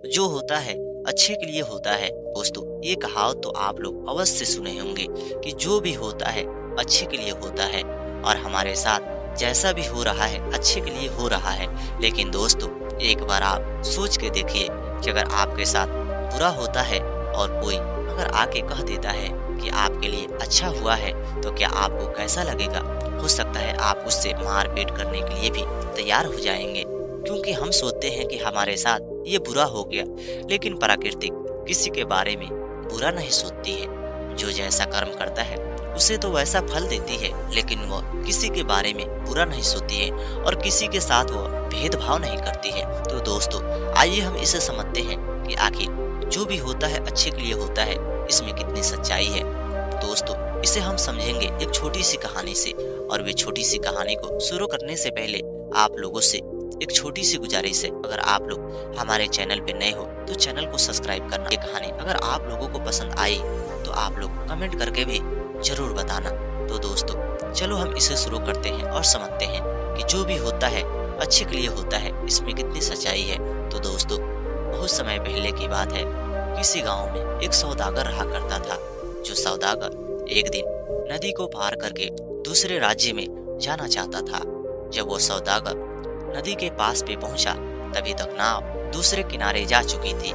जो होता है अच्छे के लिए होता है। दोस्तों, ये कहावत तो आप लोग अवश्य सुने होंगे कि जो भी होता है अच्छे के लिए होता है, और हमारे साथ जैसा भी हो रहा है अच्छे के लिए हो रहा है। लेकिन दोस्तों, एक बार आप सोच के देखिए कि अगर आपके साथ बुरा होता है और कोई अगर आके कह देता है कि आपके लिए अच्छा हुआ है, तो क्या आपको कैसा लगेगा? हो सकता है आप उससे मारपीट करने के लिए भी तैयार हो जाएंगे, क्योंकि हम सोचते हैं कि हमारे साथ ये बुरा हो गया। लेकिन प्रकृति किसी के बारे में बुरा नहीं सोचती है। जो जैसा कर्म करता है उसे तो वैसा फल देती है, लेकिन वह किसी के बारे में बुरा नहीं सोचती है और किसी के साथ वह भेदभाव नहीं करती है। तो दोस्तों, आइए हम इसे समझते हैं कि आखिर जो भी होता है अच्छे के लिए होता है, इसमें कितनी सच्चाई है। दोस्तों, इसे हम समझेंगे एक छोटी सी कहानी से, और वे छोटी सी कहानी को शुरू करने से पहले आप लोगों से एक छोटी सी गुजारिश है। अगर आप लोग हमारे चैनल पे नए हो तो चैनल को सब्सक्राइब करना। ये कहानी अगर आप लोगों को पसंद आई तो आप लोग कमेंट करके भी जरूर बताना। तो दोस्तों, चलो हम इसे शुरू करते हैं और समझते हैं कि जो भी होता है अच्छे के लिए होता है, इसमें कितनी सच्चाई है। तो दोस्तों, बहुत समय पहले की बात है। किसी गांव में एक सौदागर रहा करता था। जो सौदागर एक दिन नदी को पार करके दूसरे राज्य में जाना चाहता था। जब वो सौदागर नदी के पास पे पहुंचा, तभी तक नाव दूसरे किनारे जा चुकी थी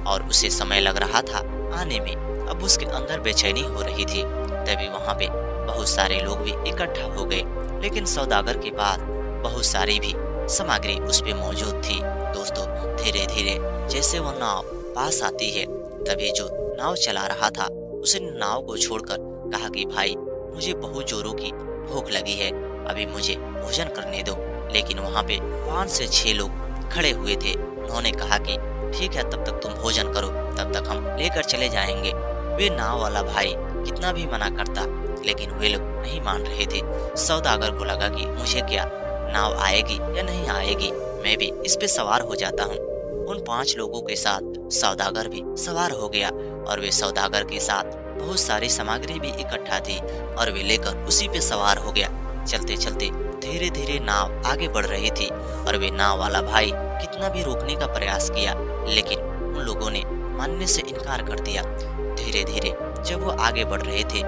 और उसे समय लग रहा था आने में। अब उसके अंदर बेचैनी हो रही थी। तभी वहां पे बहुत सारे लोग भी इकट्ठा हो गए, लेकिन सौदागर के पास बहुत सारी भी सामग्री उस पे मौजूद थी। दोस्तों, धीरे धीरे जैसे वो नाव पास आती है, तभी जो नाव चला रहा था उसने नाव को छोड़कर कहा कि भाई, मुझे बहुत जोरों की भूख लगी है, अभी मुझे भोजन करने दो। लेकिन वहां पे 5 से 6 लोग खड़े हुए थे। उन्होंने कहा कि ठीक है, तब तक तुम भोजन करो, तब तक हम लेकर चले जाएंगे। वे नाव वाला भाई कितना भी मना करता, लेकिन वे लोग नहीं मान रहे थे। सौदागर को लगा कि मुझे क्या, नाव आएगी या नहीं आएगी, मैं भी इस पे सवार हो जाता हूँ। उन 5 लोगों के साथ सौदागर भी सवार हो गया, और वे सौदागर के साथ बहुत सारी सामग्री भी इकट्ठा थी और वे लेकर उसी पे सवार हो गया। चलते चलते धीरे धीरे नाव आगे बढ़ रही थी, और वे नाव वाला भाई कितना भी रोकने का प्रयास किया, लेकिन उन लोगों ने मानने से इनकार कर दिया। धीरे धीरे जब वो आगे बढ़ रहे थे,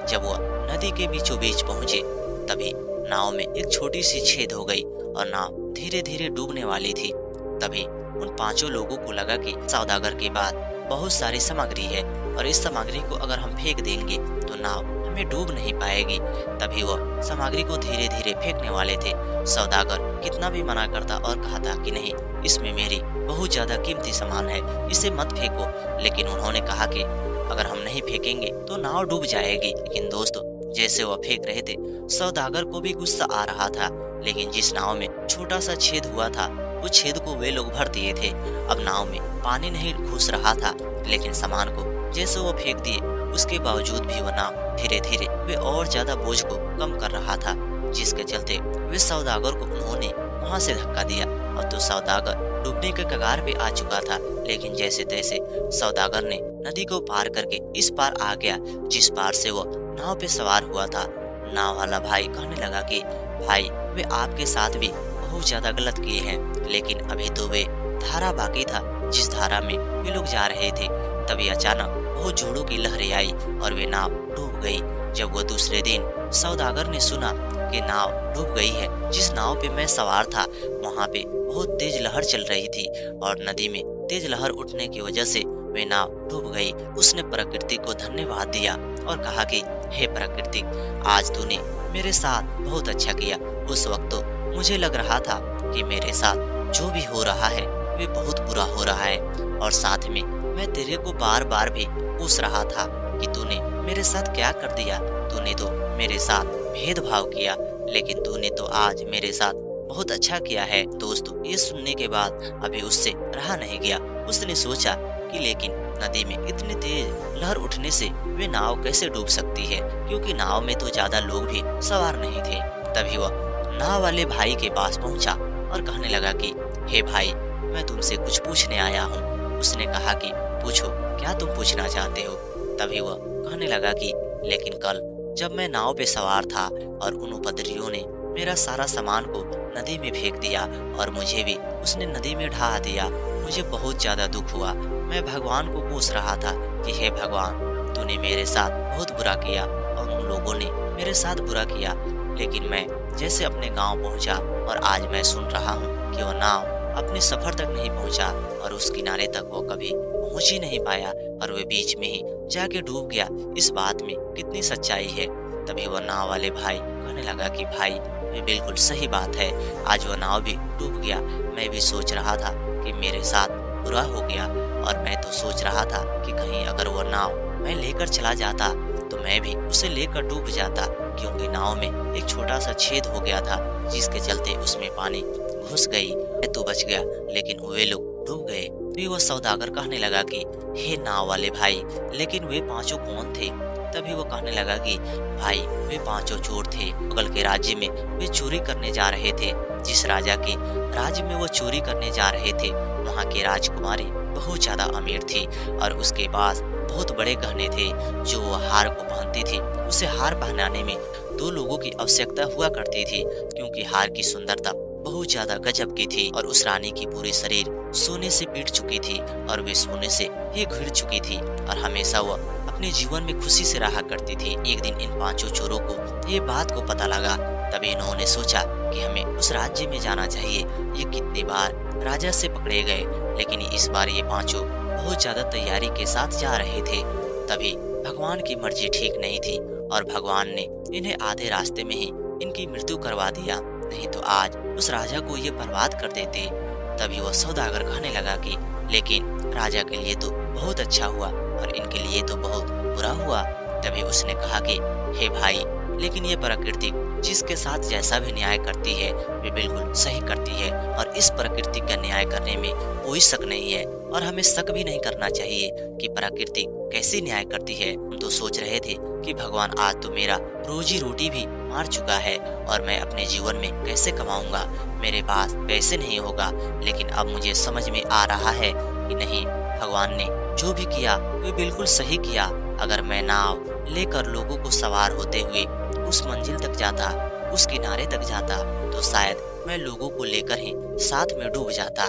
जब वो नदी के बीचों बीच पहुंचे, तभी नाव में एक छोटी सी छेद हो गई और नाव धीरे धीरे डूबने वाली थी। तभी उन 5 लोगों को लगा कि सौदागर के बाद बहुत सारी सामग्री है, और इस सामग्री को अगर हम फेंक देंगे तो नाव हमें डूब नहीं पाएगी। तभी वह सामग्री को धीरे धीरे फेंकने वाले थे। सौदागर कितना भी मना करता और कहता कि नहीं, इसमें मेरी बहुत ज्यादा कीमती सामान है, इसे मत फेंको। लेकिन उन्होंने कहा कि अगर हम नहीं फेंकेंगे तो नाव डूब जाएगी। लेकिन दोस्तों, जैसे वह फेंक रहे थे, सौदागर को भी गुस्सा आ रहा था। लेकिन जिस नाव में छोटा सा छेद हुआ था, वो छेद को वे लोग भर दिए थे। अब नाव में पानी नहीं घुस रहा था, लेकिन सामान को जैसे वो फेंक दिए, उसके बावजूद भी वह नाव धीरे धीरे वे और ज्यादा बोझ को कम कर रहा था, जिसके चलते वे सौदागर को उन्होंने वहां से धक्का दिया। और तो सौदागर डूबने के कगार पे आ चुका था। लेकिन जैसे तैसे सौदागर ने नदी को पार करके इस पार आ गया, जिस पार से वह नाव पे सवार हुआ था। नाव वाला भाई कहने लगा कि भाई, वे आपके साथ भी बहुत ज्यादा गलत किए हैं, लेकिन अभी तो वे धारा बाकी था जिस धारा में वे लोग जा रहे थे। तभी अचानक बहुत जोरों की लहरें आई और वे नाव डूब गई। जब वह दूसरे दिन सौदागर ने सुना कि नाव डूब गई है, जिस नाव पे मैं सवार था वहां पे बहुत तेज लहर चल रही थी, और नदी में तेज लहर उठने की वजह से वे नाव डूब गई। उसने प्रकृति को धन्यवाद दिया और कहा कि हे प्रकृति, आज तूने मेरे साथ बहुत अच्छा किया। उस वक्त तो मुझे लग रहा था कि मेरे साथ जो भी हो रहा है वे बहुत बुरा हो रहा है, और साथ में मैं तेरे को बार बार भी पूछ रहा था कि तूने मेरे साथ क्या कर दिया। तूने तो मेरे साथ भेदभाव किया, लेकिन तूने तो आज मेरे साथ बहुत अच्छा किया है। दोस्तों, ये सुनने के बाद अभी उससे रहा नहीं गया। उसने सोचा कि लेकिन नदी में इतनी तेज लहर उठने से वे नाव कैसे डूब सकती है, क्योंकि नाव में तो ज्यादा लोग भी सवार नहीं थे। तभी वह नाव वाले भाई के पास पहुंचा और कहने लगा कि हे भाई, मैं तुमसे कुछ पूछने आया हूँ। उसने कहा कि पूछो, क्या तुम पूछना चाहते हो। तभी वह कहने लगा कि लेकिन कल जब मैं नाव पे सवार था और उन उपद्रवियों ने मेरा सारा सामान को नदी में फेंक दिया और मुझे भी उसने नदी में ढहा दिया, मुझे बहुत ज़्यादा दुख हुआ। मैं भगवान को कोस रहा था कि हे भगवान, तूने मेरे साथ बहुत बुरा किया और उन लोगों ने मेरे साथ बुरा किया। लेकिन मैं जैसे अपने गांव पहुंचा और आज मैं सुन रहा हूं कि वो नाव अपने सफर तक नहीं पहुंचा और उस किनारे तक वो कभी पहुंच ही नहीं पाया और वे बीच में ही जाके डूब गया। इस बात में कितनी सच्चाई है। तभी वो नाव वाले भाई कहने लगा कि भाई, ये बिल्कुल सही बात है, आज वो नाव भी डूब गया। मैं भी सोच रहा था कि मेरे साथ बुरा हो गया और मैं तो सोच रहा था कि कहीं अगर वो नाव मैं लेकर चला जाता तो मैं भी उसे लेकर डूब जाता, क्योंकि नाव में एक छोटा सा छेद हो गया था जिसके चलते उसमें पानी घुस गई। मैं तो बच गया लेकिन वे लोग डूब गए। तो वो सौदागर कहने लगा कि हे नाव वाले भाई, लेकिन वे पांचों कौन थे? तभी वो कहने लगा कि भाई, वे पांचों चोर थे। बगल के राज्य में वे चोरी करने जा रहे थे। जिस राजा के राज्य में वो चोरी करने जा रहे थे, वहाँ की राजकुमारी बहुत ज्यादा अमीर थी और उसके पास बहुत बड़े गहने थे। जो वो हार को पहनती थी, उसे हार पहनाने में दो लोगों की आवश्यकता हुआ करती थी, क्योंकि हार की सुंदरता बहुत ज्यादा गजब की थी और उस रानी की पूरी शरीर सोने से पीट चुकी थी और वे सोने से ही घिर चुकी थी और हमेशा वह अपने जीवन में खुशी से रहा करती थी। एक दिन इन पांचों चोरों को ये बात को पता लगा। तभी इन्होंने सोचा कि हमें उस राज्य में जाना चाहिए। ये कितनी बार राजा से पकड़े गए, लेकिन इस बार ये पांचों बहुत ज्यादा तैयारी के साथ जा रहे थे। तभी भगवान की मर्जी ठीक नहीं थी और भगवान ने इन्हें आधे रास्ते में ही इनकी मृत्यु करवा दिया, नहीं तो आज उस राजा को ये बर्बाद कर देते। तभी वह सौदागर कहने लगा कि लेकिन राजा के लिए तो बहुत अच्छा हुआ और इनके लिए तो बहुत बुरा हुआ। तभी उसने कहा कि हे भाई, लेकिन ये प्रकृति जिसके साथ जैसा भी न्याय करती है वे बिल्कुल सही करती है और इस प्रकृति का न्याय करने में कोई शक नहीं है और हमें शक भी नहीं करना चाहिए कि प्रकृति कैसे न्याय करती है। हम तो सोच रहे थे कि भगवान आज तो मेरा रोजी रोटी भी मार चुका है और मैं अपने जीवन में कैसे कमाऊंगा, मेरे पास पैसे नहीं होगा। लेकिन अब मुझे समझ में आ रहा है कि नहीं, भगवान ने जो भी किया वे बिल्कुल सही किया। अगर मैं नाव लेकर लोगों को सवार होते हुए उस मंजिल तक जाता, उस किनारे तक जाता, तो शायद मैं लोगों को लेकर ही साथ में डूब जाता।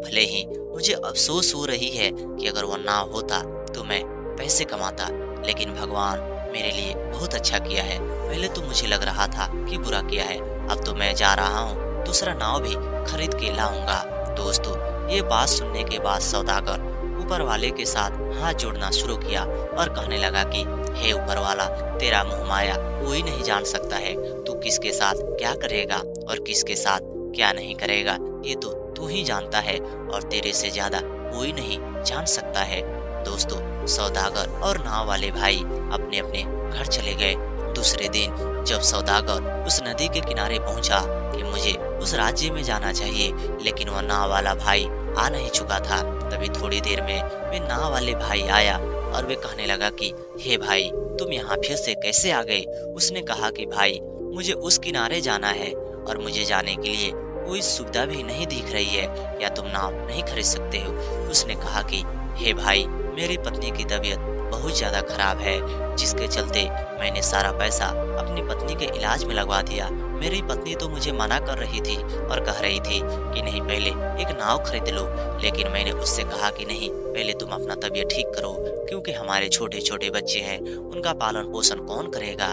भले ही मुझे अफसोस हो रही है कि अगर वो नाव होता तो मैं पैसे कमाता, लेकिन भगवान मेरे लिए बहुत अच्छा किया है। पहले तो मुझे लग रहा था कि बुरा किया है, अब तो मैं जा रहा हूँ, दूसरा नाव भी खरीद के लाऊंगा। दोस्तों, ये बात सुनने के बाद सौदागर ऊपर वाले के साथ हाथ जोड़ना शुरू किया और कहने लगा कि हे ऊपर वाला, तेरा मोह माया कोई नहीं जान सकता है। तू किसके साथ क्या करेगा और किसके साथ क्या नहीं करेगा, ये तो तू ही जानता है और तेरे से ज्यादा कोई नहीं जान सकता है। दोस्तों, सौदागर और नाव वाले भाई अपने अपने घर चले गए। दूसरे दिन जब सौदागर उस नदी के किनारे पहुंचा कि मुझे उस राज्य में जाना चाहिए, लेकिन वह नाव वाला भाई आ नहीं चुका था। तभी थोड़ी देर में वे नाव वाले भाई आया और वे कहने लगा कि हे भाई, तुम यहाँ फिर से कैसे आ गए? उसने कहा कि भाई, मुझे उस किनारे जाना है और मुझे जाने के लिए कोई सुविधा भी नहीं दिख रही है, या तुम नाव नहीं खरीद सकते हो? उसने कहा कि हे भाई, मेरी पत्नी की तबीयत बहुत ज्यादा खराब है, जिसके चलते मैंने सारा पैसा अपनी पत्नी के इलाज में लगवा दिया। मेरी पत्नी तो मुझे मना कर रही थी और कह रही थी कि नहीं, पहले एक नाव खरीद लो, लेकिन मैंने उससे कहा कि नहीं, पहले तुम अपना तबीयत ठीक करो, क्योंकि हमारे छोटे छोटे बच्चे हैं, उनका पालन पोषण कौन करेगा।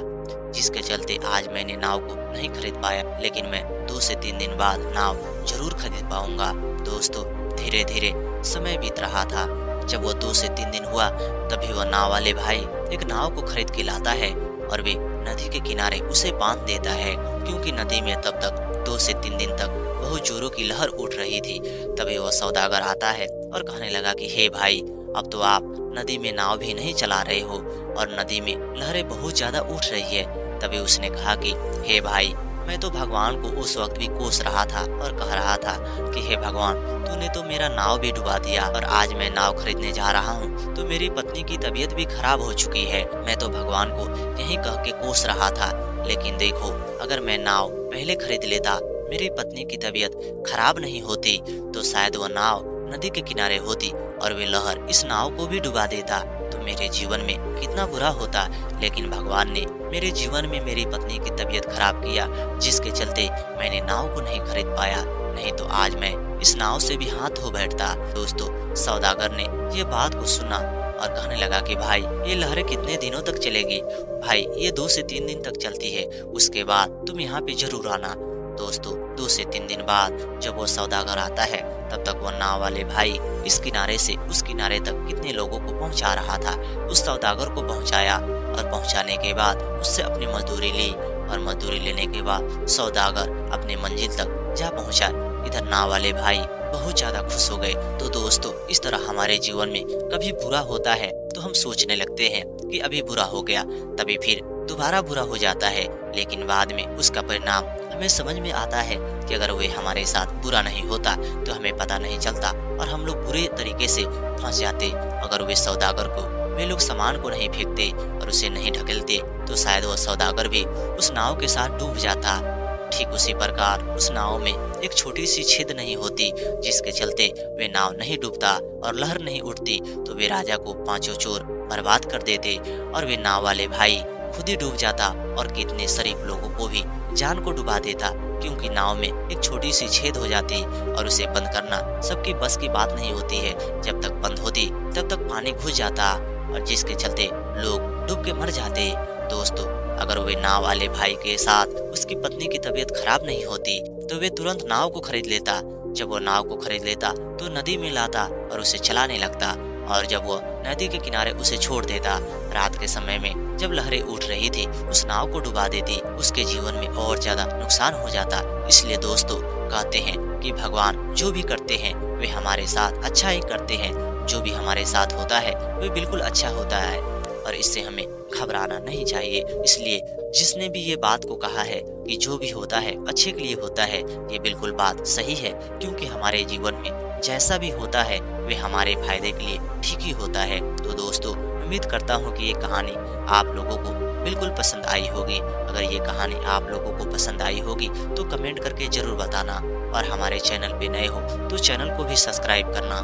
जिसके चलते आज मैंने नाव को नहीं खरीद पाया, लेकिन मैं 2 से 3 दिन बाद नाव जरूर खरीद पाऊंगा। दोस्तों, धीरे धीरे समय बीत रहा था। जब वो 2 से 3 दिन हुआ, तभी वह नाव वाले भाई एक नाव को खरीद के लाता है और वे नदी के किनारे उसे बांध देता है, क्योंकि नदी में तब तक 2 से 3 दिन तक बहुत जोरों की लहर उठ रही थी। तभी वह सौदागर आता है और कहने लगा कि हे भाई, अब तो आप नदी में नाव भी नहीं चला रहे हो और नदी में लहरें बहुत ज्यादा उठ रही है। तभी उसने कहा कि हे भाई, मैं तो भगवान को उस वक्त भी कोस रहा था और कह रहा था कि हे भगवान, तूने तो मेरा नाव भी डुबा दिया और आज मैं नाव खरीदने जा रहा हूँ तो मेरी पत्नी की तबीयत भी खराब हो चुकी है। मैं तो भगवान को यही कह के कोस रहा था, लेकिन देखो, अगर मैं नाव पहले खरीद लेता, मेरी पत्नी की तबीयत खराब नहीं होती, तो शायद वह नाव नदी के किनारे होती और वे लहर इस नाव को भी डुबा देता, तो मेरे जीवन में कितना बुरा होता। लेकिन भगवान ने मेरे जीवन में मेरी पत्नी की तबीयत खराब किया, जिसके चलते मैंने नाव को नहीं खरीद पाया। नहीं तो आज मैं इस नाव से भी हाथ धो बैठता। दोस्तों, सौदागर ने ये बात को सुना और कहने लगा कि भाई, ये लहरें कितने दिनों तक चलेगी? भाई, ये 2 से 3 दिन तक चलती है, उसके बाद तुम यहाँ पे जरूर आना। दोस्तों, 2 से 3 दिन बाद जब वो सौदागर आता है, तब तक वो नाव वाले भाई इस किनारे से उस किनारे तक कितने लोगों को पहुंचा रहा था। उस सौदागर को पहुंचाया और पहुंचाने के बाद उससे अपनी मजदूरी ली और मजदूरी लेने के बाद सौदागर अपनी मंजिल तक जा पहुंचा। इधर नाव वाले भाई बहुत ज्यादा खुश हो गए। तो दोस्तों, इस तरह हमारे जीवन में कभी बुरा होता है तो हम सोचने लगते हैं कि अभी बुरा हो गया, तभी फिर दोबारा बुरा हो जाता है, लेकिन बाद में उसका परिणाम हमें समझ में आता है कि अगर वे हमारे साथ बुरा नहीं होता तो हमें पता नहीं चलता और हम लोग बुरे तरीके से फंस जाते। अगर वे सौदागर को वे लोग सामान को नहीं फेंकते और उसे नहीं ढकेलते तो शायद वह सौदागर भी उस नाव के साथ डूब जाता। ठीक उसी प्रकार उस नाव में एक छोटी सी छेद नहीं होती जिसके चलते वे नाव नहीं डूबता और लहर नहीं उठती, तो वे राजा को 5 चोर बर्बाद कर देते और वे नाव वाले भाई खुद ही डूब जाता और कितने शरीफ लोगों को भी जान को डुबा देता, क्योंकि नाव में एक छोटी सी छेद हो जाती और उसे बंद करना सबकी बस की बात नहीं होती है। जब तक बंद होती तब तक पानी घुस जाता और जिसके चलते लोग डूब के मर जाते। दोस्तों, अगर वे नाव वाले भाई के साथ उसकी पत्नी की तबीयत खराब नहीं होती तो वे तुरंत नाव को खरीद लेता। जब वो नाव को खरीद लेता तो नदी में लाता और उसे चलाने लगता, और जब वो नदी के किनारे उसे छोड़ देता, रात के समय में जब लहरें उठ रही थी उस नाव को डुबा देती, उसके जीवन में और ज्यादा नुकसान हो जाता। इसलिए दोस्तों, कहते हैं कि भगवान जो भी करते हैं वे हमारे साथ अच्छा ही करते हैं। जो भी हमारे साथ होता है वे बिल्कुल अच्छा होता है और इससे हमें घबराना नहीं चाहिए। इसलिए जिसने भी ये बात को कहा है कि जो भी होता है अच्छे के लिए होता है, ये बिल्कुल बात सही है, क्योंकि हमारे जीवन में जैसा भी होता है वे हमारे फायदे के लिए ठीक ही होता है। तो दोस्तों, उम्मीद करता हूँ कि ये कहानी आप लोगों को बिल्कुल पसंद आई होगी। अगर ये कहानी आप लोगों को पसंद आई होगी तो कमेंट करके जरूर बताना, और हमारे चैनल पे नए हो तो चैनल को भी सब्सक्राइब करना।